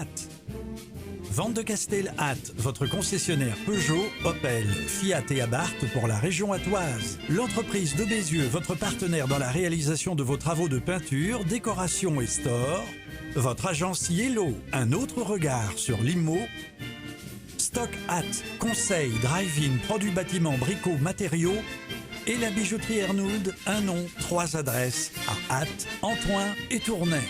Ath. Vente de Castel Ath, votre concessionnaire Peugeot, Opel, Fiat et Abarth pour la région attoise. L'entreprise de Bézieux, votre partenaire dans la réalisation de vos travaux de peinture, décoration et store. Votre agence Yellow, un autre regard sur l'IMO. Stock Ath, conseil, drive-in, produits bâtiments, bricots, matériaux. Et la bijouterie Ernould, un nom, 3 adresses, à Ath, Antoing et Tournai.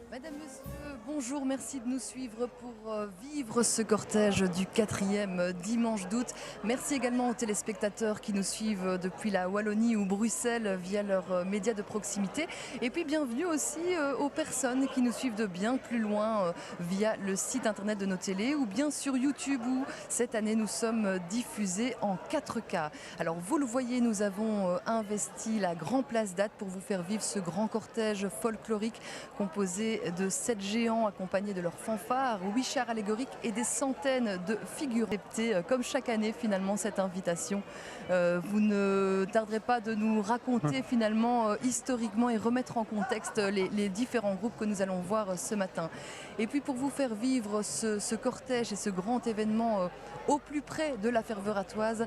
Madame, Monsieur, bonjour, merci de nous suivre pour vivre ce cortège du 4e dimanche d'août. Merci également aux téléspectateurs qui nous suivent depuis la Wallonie ou Bruxelles via leurs médias de proximité. Et puis bienvenue aussi aux personnes qui nous suivent de bien plus loin via le site internet de nos télés ou bien sur YouTube où cette année nous sommes diffusés en 4K. Alors vous le voyez, nous avons investi la Grand Place d'Ath pour vous faire vivre ce grand cortège folklorique composé de 7 géants accompagnés de leurs fanfares, 8 chars allégoriques et des centaines de figures répétées. Comme chaque année finalement cette invitation. Vous ne tarderez pas de nous raconter finalement historiquement et remettre en contexte les différents groupes que nous allons voir ce matin. Et puis pour vous faire vivre ce cortège et ce grand événement au plus près de la ferveur attoise,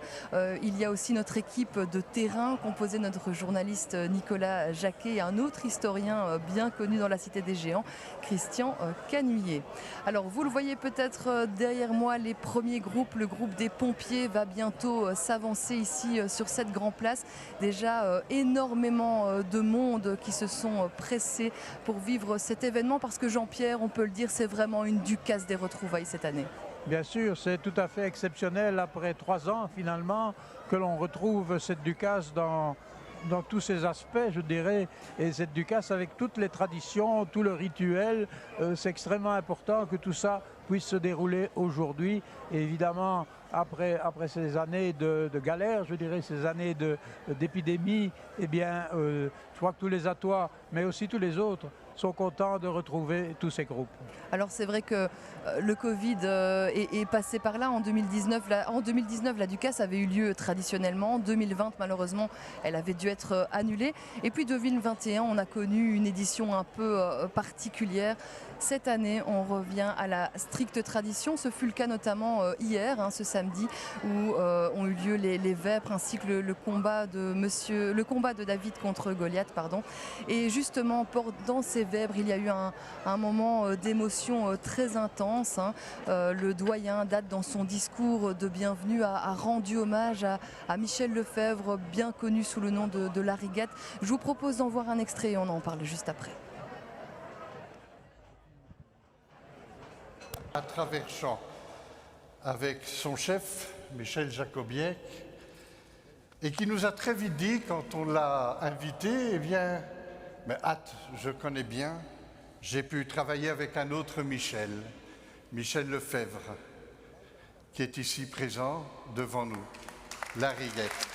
il y a aussi notre équipe de terrain composée de notre journaliste Nicolas Jacquet et un autre historien bien connu dans la Cité des Géants, Christian Canuyer. Alors vous le voyez peut-être derrière moi, les premiers groupes, le groupe des pompiers va bientôt s'avancer ici sur cette grande place. Déjà énormément de monde qui se sont pressés pour vivre cet événement parce que Jean-Pierre, on peut le dire, c'est vraiment une ducasse des retrouvailles cette année. Bien sûr, c'est tout à fait exceptionnel après 3 ans finalement que l'on retrouve cette ducasse dans tous ses aspects, je dirais, et cette ducasse avec toutes les traditions, tout le rituel. C'est extrêmement important que tout ça puisse se dérouler aujourd'hui. Et évidemment, après ces années de galère, je dirais, ces années d'épidémie, eh bien, je crois que tous les Attois, mais aussi tous les autres, sont contents de retrouver tous ces groupes. Alors c'est vrai que le Covid est passé par là en 2019. En 2019, la ducasse avait eu lieu traditionnellement. En 2020, malheureusement, elle avait dû être annulée. Et puis 2021, on a connu une édition un peu particulière. Cette année, on revient à la stricte tradition. Ce fut le cas notamment hier, ce samedi, où ont eu lieu les vêpres ainsi que le combat de David contre Goliath, pardon. Et justement, dans ces vêpres, il y a eu un moment d'émotion très intense. Le doyen Dath, dans son discours de bienvenue, a rendu hommage à Michel Lefebvre, bien connu sous le nom de Larigate. Je vous propose d'en voir un extrait et on en parle juste après. À travers champs, avec son chef, Michel Jacobiec, et qui nous a très vite dit, quand on l'a invité, eh bien, mais Ath, je connais bien, j'ai pu travailler avec un autre Michel, Michel Lefebvre, qui est ici présent devant nous, Larigate.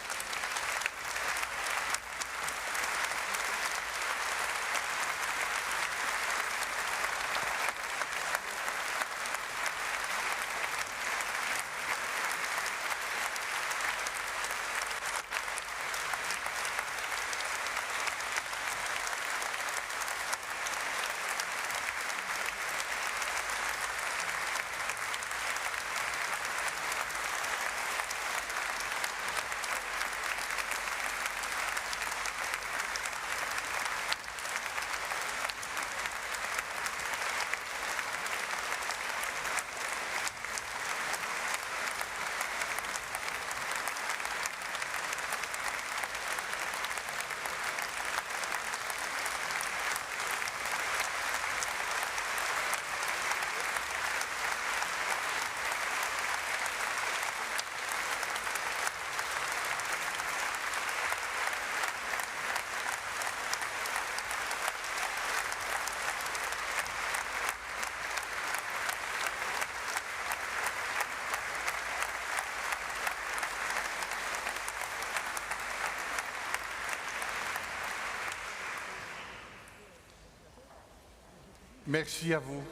merci à vous.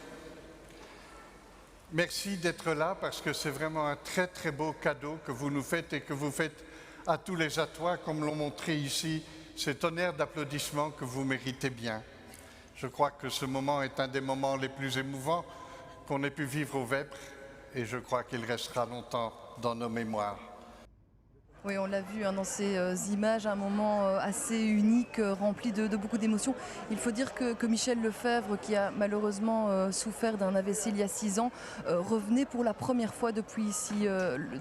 Merci d'être là parce que c'est vraiment un très très beau cadeau que vous nous faites et que vous faites à tous les Attois, comme l'ont montré ici, ces tonnerres d'applaudissements que vous méritez bien. Je crois que ce moment est un des moments les plus émouvants qu'on ait pu vivre au Vêpres et je crois qu'il restera longtemps dans nos mémoires. Oui, on l'a vu dans ces images, un moment assez unique, rempli de beaucoup d'émotions. Il faut dire que Michel Lefebvre, qui a malheureusement souffert d'un AVC il y a 6 ans, revenait pour la première fois depuis ici,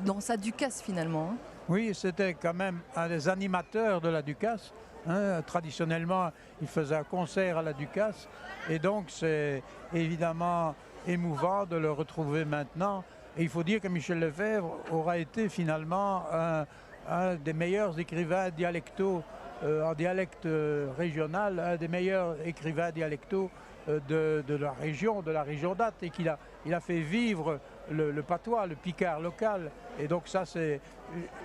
dans sa Ducasse finalement. Hein. Oui, c'était quand même un des animateurs de la Ducasse. Hein. Traditionnellement, il faisait un concert à la Ducasse. Et donc, c'est évidemment émouvant de le retrouver maintenant. Et il faut dire que Michel Lefebvre aura été finalement un des meilleurs écrivains dialectaux, en dialecte régional, un des meilleurs écrivains dialectaux de la région d'Ath, et qu'il a fait vivre le patois, le picard local. Et donc ça, c'est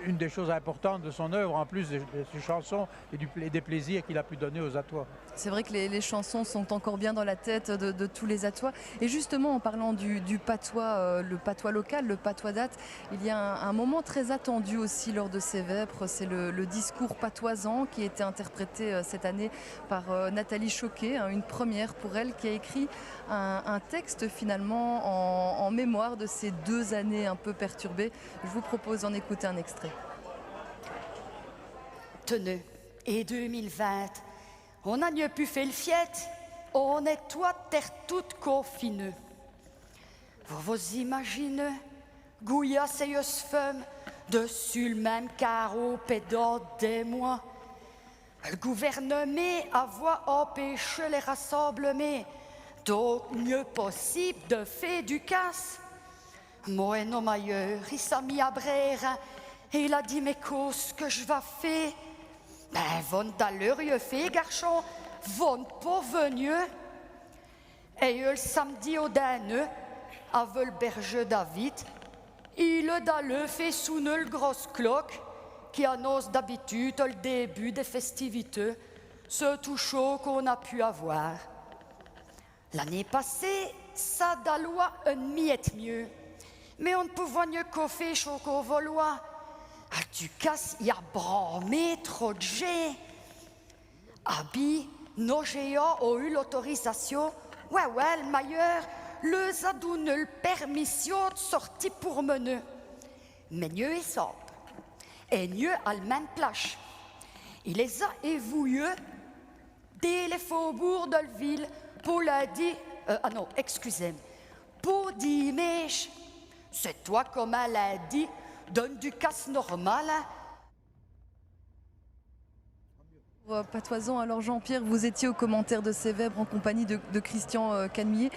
une des choses importantes de son œuvre, en plus de ses chansons et des plaisirs qu'il a pu donner aux Attois. C'est vrai que les chansons sont encore bien dans la tête de tous les Attois. Et justement, en parlant du patois, le patois local, le patois d'Ath, il y a un moment très attendu aussi lors de ces Vêpres, c'est le discours patoisant qui a été interprété cette année par Nathalie Choquet, une première pour elle, qui a écrit un texte finalement en mémoire de ces 2 années un peu perturbées. Je vous propose d'en écouter un extrait. Tenez, et 2020, on a mieux pu faire le fiet, on est toi terre toute confinée. Vous imaginez, Gouya sérieuse femme, dessus le même carreau pendant des mois. Le gouvernement a empêché les rassemblements, donc mieux possible de faire du casse. Moi, non ailleurs, il s'est mis à brère et il a dit mes causes que je vais faire. Ben, von d'allure fait, garçon, von pas venu. Et le samedi au dernier, avec le berger David, il a d'aller fait sonner le grosse cloque qui annonce d'habitude le début des festivités, ce tout chaud qu'on a pu avoir. L'année passée, ça d'allois un miette mieux. Mais on ne pouvait mieux qu'au fait chaud qu'au volois. À Ducasse, il y a bramé trop de jet. Abi, nos géants ont eu l'autorisation. Ouais, le meilleur, les a donné la permission de sortir pour mener. Mais mieux est simple. Et mieux à la même plage. Il les a évouillés dès les faubourgs de la ville pour leur dire. Pour dire, mèche. C'est toi, comme elle a dit, donne du casse normal. Patoisant, alors Jean-Pierre, vous étiez au commentaire de ces Vêpres en compagnie de Christian Canmier.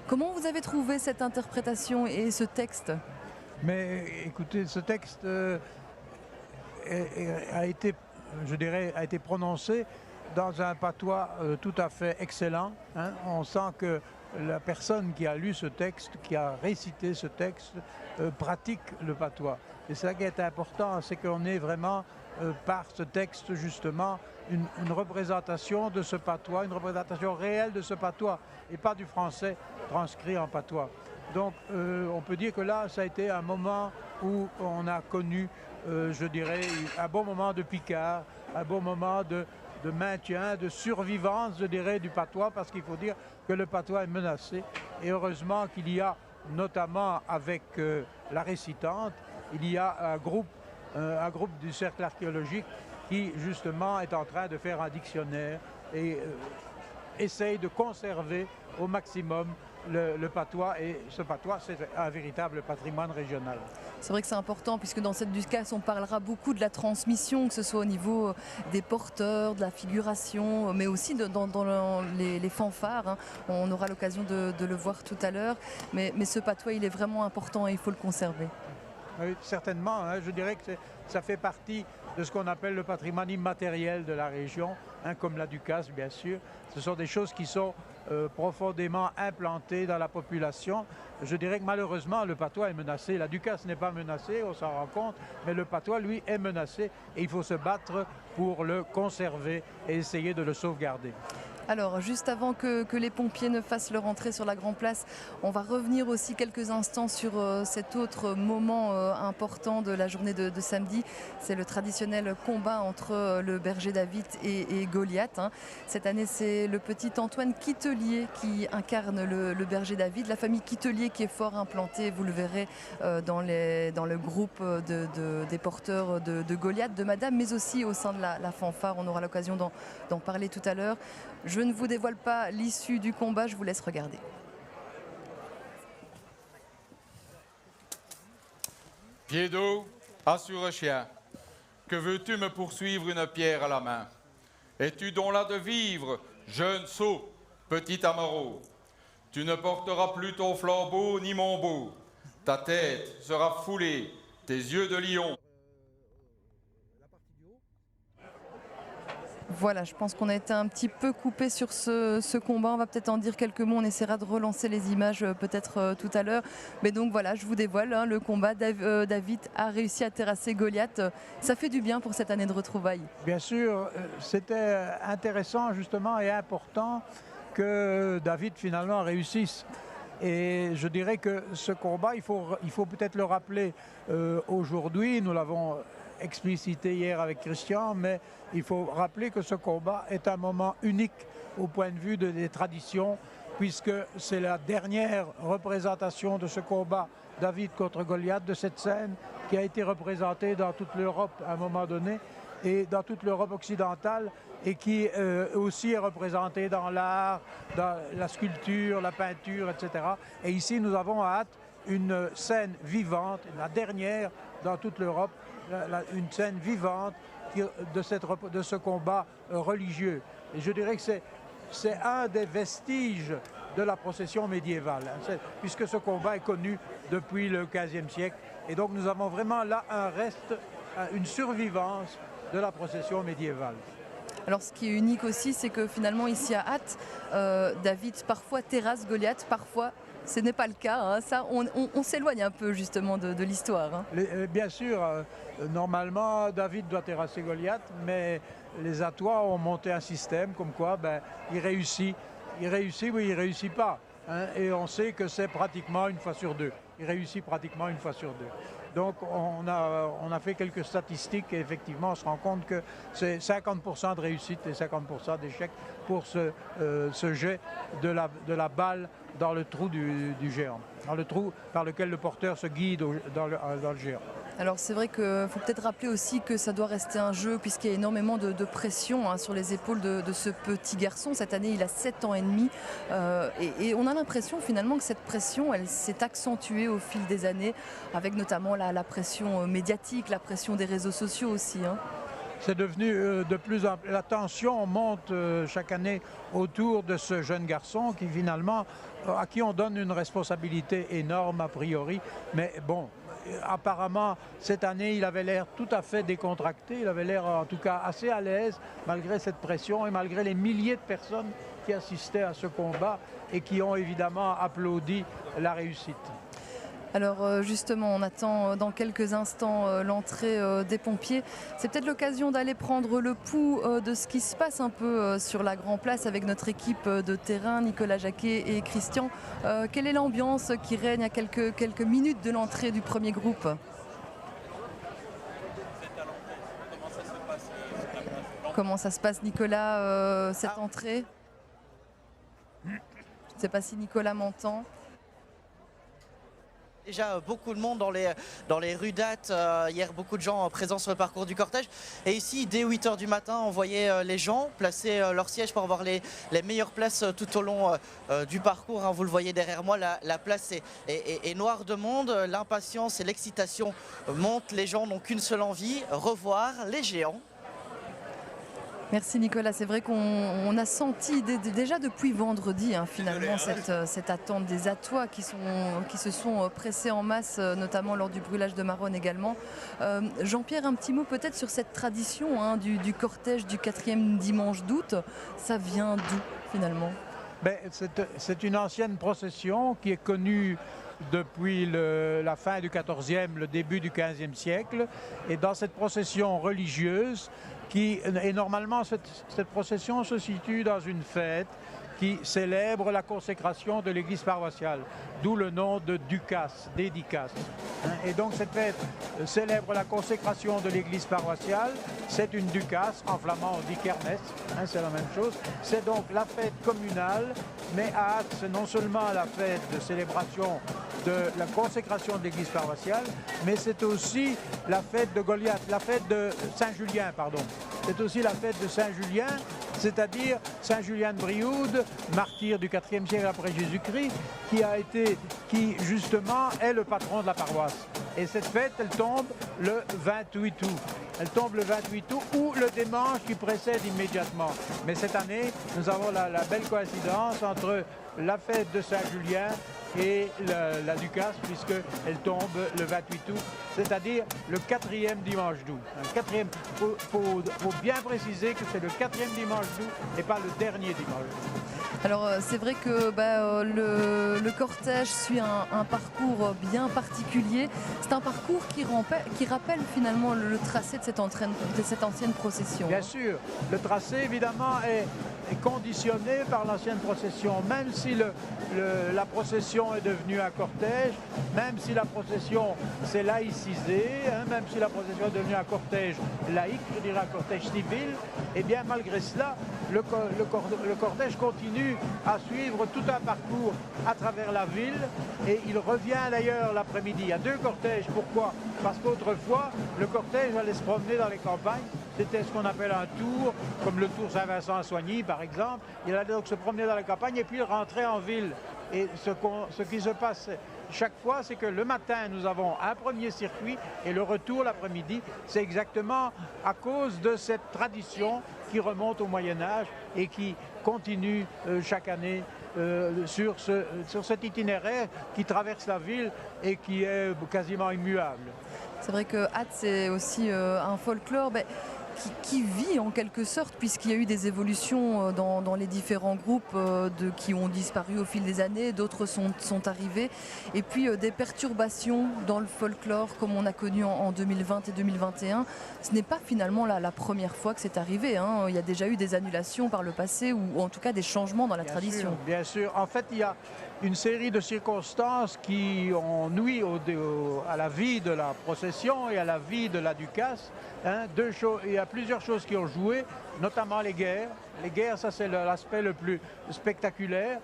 Comment vous avez trouvé cette interprétation et ce texte? Mais écoutez, ce texte a été prononcé dans un patois tout à fait excellent. Hein. On sent que la personne qui a lu ce texte, qui a récité ce texte, pratique le patois. Et ça qui est important, c'est qu'on ait vraiment, par ce texte justement, une représentation de ce patois, une représentation réelle de ce patois, et pas du français transcrit en patois. Donc on peut dire que là, ça a été un moment où on a connu, je dirais, un bon moment de Picard, un bon moment de maintien, de survivance, je dirais, du patois, parce qu'il faut dire que le patois est menacé. Et heureusement qu'il y a, notamment avec la récitante, il y a un groupe du cercle archéologique qui, justement, est en train de faire un dictionnaire et essaye de conserver au maximum le patois. Et ce patois, c'est un véritable patrimoine régional. C'est vrai que c'est important puisque dans cette Ducasse, on parlera beaucoup de la transmission, que ce soit au niveau des porteurs, de la figuration, mais aussi dans les fanfares. Hein. On aura l'occasion de le voir tout à l'heure. Mais ce patois, il est vraiment important et il faut le conserver. Oui, certainement. Hein, je dirais que ça fait partie de ce qu'on appelle le patrimoine immatériel de la région, hein, comme la Ducasse, bien sûr. Ce sont des choses qui sont profondément implantées dans la population. Je dirais que malheureusement, le patois est menacé. La Ducasse n'est pas menacée, on s'en rend compte, mais le patois, lui, est menacé et il faut se battre pour le conserver et essayer de le sauvegarder. Alors, juste avant que les pompiers ne fassent leur entrée sur la Grand Place, on va revenir aussi quelques instants sur cet autre moment important de la journée de samedi. C'est le traditionnel combat entre le berger David et Goliath, hein. Cette année, c'est le petit Antoine Quitelier qui incarne le berger David. La famille Quitelier qui est fort implantée, vous le verrez, dans le groupe des porteurs de Goliath, de Madame, mais aussi au sein de la fanfare. On aura l'occasion d'en parler tout à l'heure. Je ne vous dévoile pas l'issue du combat, je vous laisse regarder. Pied d'eau, assure chien, que veux-tu me poursuivre une pierre à la main? Es-tu donc là de vivre, jeune sot, petit amoureux? Tu ne porteras plus ton flambeau ni mon beau. Ta tête sera foulée, tes yeux de lion. Voilà, je pense qu'on a été un petit peu coupé sur ce combat. On va peut-être en dire quelques mots. On essaiera de relancer les images peut-être tout à l'heure. Mais donc voilà, je vous dévoile hein, le combat. David a réussi à terrasser Goliath. Ça fait du bien pour cette année de retrouvailles. Bien sûr, c'était intéressant justement et important que David finalement réussisse. Et je dirais que ce combat, il faut peut-être le rappeler aujourd'hui. Nous l'avons explicité hier avec Christian, mais il faut rappeler que ce combat est un moment unique au point de vue des traditions, puisque c'est la dernière représentation de ce combat David contre Goliath, de cette scène qui a été représentée dans toute l'Europe à un moment donné, et dans toute l'Europe occidentale, et qui aussi est représentée dans l'art, dans la sculpture, la peinture, etc. Et ici, nous avons à Ath une scène vivante, la dernière dans toute l'Europe, une scène vivante de ce combat religieux. Et je dirais que c'est un des vestiges de la procession médiévale, hein, puisque ce combat est connu depuis le XVe siècle. Et donc nous avons vraiment là un reste, une survivance de la procession médiévale. Alors ce qui est unique aussi, c'est que finalement ici à Ath, David parfois terrasse Goliath, parfois ce n'est pas le cas. Hein. Ça, on s'éloigne un peu justement de l'histoire. Hein. Bien sûr, normalement David doit terrasser Goliath, mais les Athois ont monté un système comme quoi il réussit ou il ne réussit pas. Hein. Et on sait que c'est pratiquement une fois sur deux. Il réussit pratiquement une fois sur deux. Donc on a fait quelques statistiques et effectivement on se rend compte que c'est 50% de réussite et 50% d'échec pour ce jet de la balle dans le trou du géant, dans le trou par lequel le porteur se guide dans le géant. Alors c'est vrai qu'il faut peut-être rappeler aussi que ça doit rester un jeu puisqu'il y a énormément de pression hein, sur les épaules de ce petit garçon. Cette année il a 7 ans et demi et on a l'impression finalement que cette pression elle s'est accentuée au fil des années avec notamment la pression médiatique, la pression des réseaux sociaux aussi. Hein. C'est devenu de plus en plus... La tension monte chaque année autour de ce jeune garçon qui finalement, à qui on donne une responsabilité énorme a priori. Mais bon, apparemment, cette année, il avait l'air tout à fait décontracté. Il avait l'air en tout cas assez à l'aise malgré cette pression et malgré les milliers de personnes qui assistaient à ce combat et qui ont évidemment applaudi la réussite. Alors justement, on attend dans quelques instants l'entrée des pompiers. C'est peut-être l'occasion d'aller prendre le pouls de ce qui se passe un peu sur la Grand Place avec notre équipe de terrain, Nicolas Jacquet et Christian. Quelle est l'ambiance qui règne à quelques minutes de l'entrée du premier groupe ? Comment ça se passe, Nicolas, cette entrée ? Je ne sais pas si Nicolas m'entend. Déjà beaucoup de monde dans les rues d'Ath, hier beaucoup de gens présents sur le parcours du cortège. Et ici, dès 8 h du matin, on voyait les gens placer leur siège pour avoir les meilleures places tout au long du parcours. Hein. Vous le voyez derrière moi, la place est noire de monde. L'impatience et l'excitation montent. Les gens n'ont qu'une seule envie, revoir les géants. Merci Nicolas, c'est vrai qu'on a senti déjà depuis vendredi hein, finalement cette attente des Athois qui se sont pressés en masse, notamment lors du brûlage de Maronne également. Jean-Pierre, un petit mot peut-être sur cette tradition hein, du cortège du 4e dimanche d'août. Ça vient d'où finalement ? C'est une ancienne procession qui est connue depuis la fin du XIVe, le début du XVe siècle. Et dans cette procession religieuse, et normalement cette procession se situe dans une fête qui célèbre la consécration de l'église paroissiale, d'où le nom de Ducasse, dédicace. Et donc cette fête célèbre la consécration de l'église paroissiale, c'est une ducasse, en flamand on dit kermesse, c'est la même chose, c'est donc la fête communale, mais à Ath, c'est non seulement la fête de célébration de la consécration de l'église paroissiale, mais c'est aussi la fête de Goliath, la fête de Saint-Julien, pardon. C'est aussi la fête de Saint-Julien, c'est-à-dire Saint-Julien de Brioude, martyr du IVe siècle après Jésus-Christ, qui justement est le patron de la paroisse. Et cette fête, elle tombe le 28 août. Elle tombe le 28 août ou le dimanche qui précède immédiatement. Mais cette année, nous avons la belle coïncidence entre la fête de Saint-Julien et la ducasse, puisqu'elle tombe le 28 août, c'est-à-dire le 4e dimanche d'août. Il faut bien préciser que c'est le 4e dimanche d'août et pas le dernier dimanche d'août. Alors c'est vrai que le cortège suit un parcours bien particulier. C'est un parcours qui rappelle finalement le tracé de cette ancienne procession. Bien sûr, le tracé évidemment est conditionné par l'ancienne procession. Même si la procession est devenue un cortège, même si la procession s'est laïcisée, même si la procession est devenue un cortège laïque, je dirais un cortège civil, et bien malgré cela, le cortège continue à suivre tout un parcours à travers la ville et il revient d'ailleurs l'après-midi. Il y a 2 cortèges. Pourquoi? Parce qu'autrefois, le cortège allait se promener dans les campagnes. C'était ce qu'on appelle un tour, comme le tour Saint-Vincent à Soigny par exemple. Il allait donc se promener dans les campagnes et puis il rentrait en ville. Et ce qui se passe chaque fois, c'est que le matin, nous avons un premier circuit et le retour l'après-midi. C'est exactement à cause de cette tradition qui remonte au Moyen-Âge et qui continue chaque année sur cet itinéraire qui traverse la ville et qui est quasiment immuable. C'est vrai que Ath, c'est aussi un folklore qui vit en quelque sorte, puisqu'il y a eu des évolutions dans les différents groupes qui ont disparu au fil des années, d'autres sont arrivés, et puis des perturbations dans le folklore comme on a connu en 2020 et 2021. Ce n'est pas finalement la première fois que c'est arrivé, hein. Il y a déjà eu des annulations par le passé, ou en tout cas des changements dans la tradition. Bien sûr. En fait, il y a une série de circonstances qui ont nui à la vie de la procession et à la vie de la ducasse. Il y a plusieurs choses qui ont joué, notamment les guerres. Les guerres, ça c'est l'aspect le plus spectaculaire.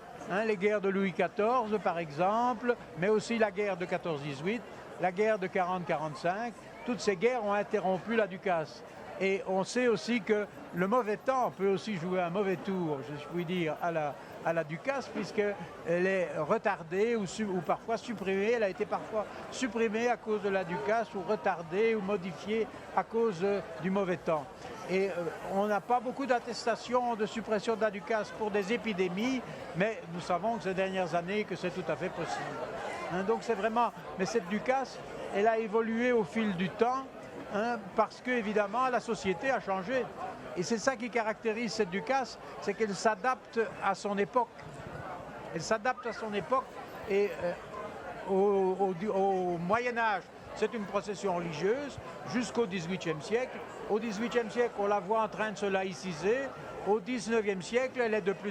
Les guerres de Louis XIV par exemple, mais aussi la guerre de 14-18, la guerre de 40-45. Toutes ces guerres ont interrompu la ducasse. Et on sait aussi que le mauvais temps peut aussi jouer un mauvais tour, je puis dire, à la ducasse, puisqu'elle est retardée ou parfois supprimée. Elle a été parfois supprimée à cause de la ducasse ou retardée ou modifiée à cause du mauvais temps. Et on n'a pas beaucoup d'attestations de suppression de la ducasse pour des épidémies, mais nous savons que ces dernières années que c'est tout à fait possible. Donc c'est vraiment... Mais cette ducasse, elle a évolué au fil du temps, parce que évidemment la société a changé. Et c'est ça qui caractérise cette ducasse, c'est qu'elle s'adapte à son époque. Elle s'adapte à son époque et au Moyen-Âge, c'est une procession religieuse jusqu'au XVIIIe siècle. Au XVIIIe siècle, on la voit en train de se laïciser. Au XIXe siècle, elle est de plus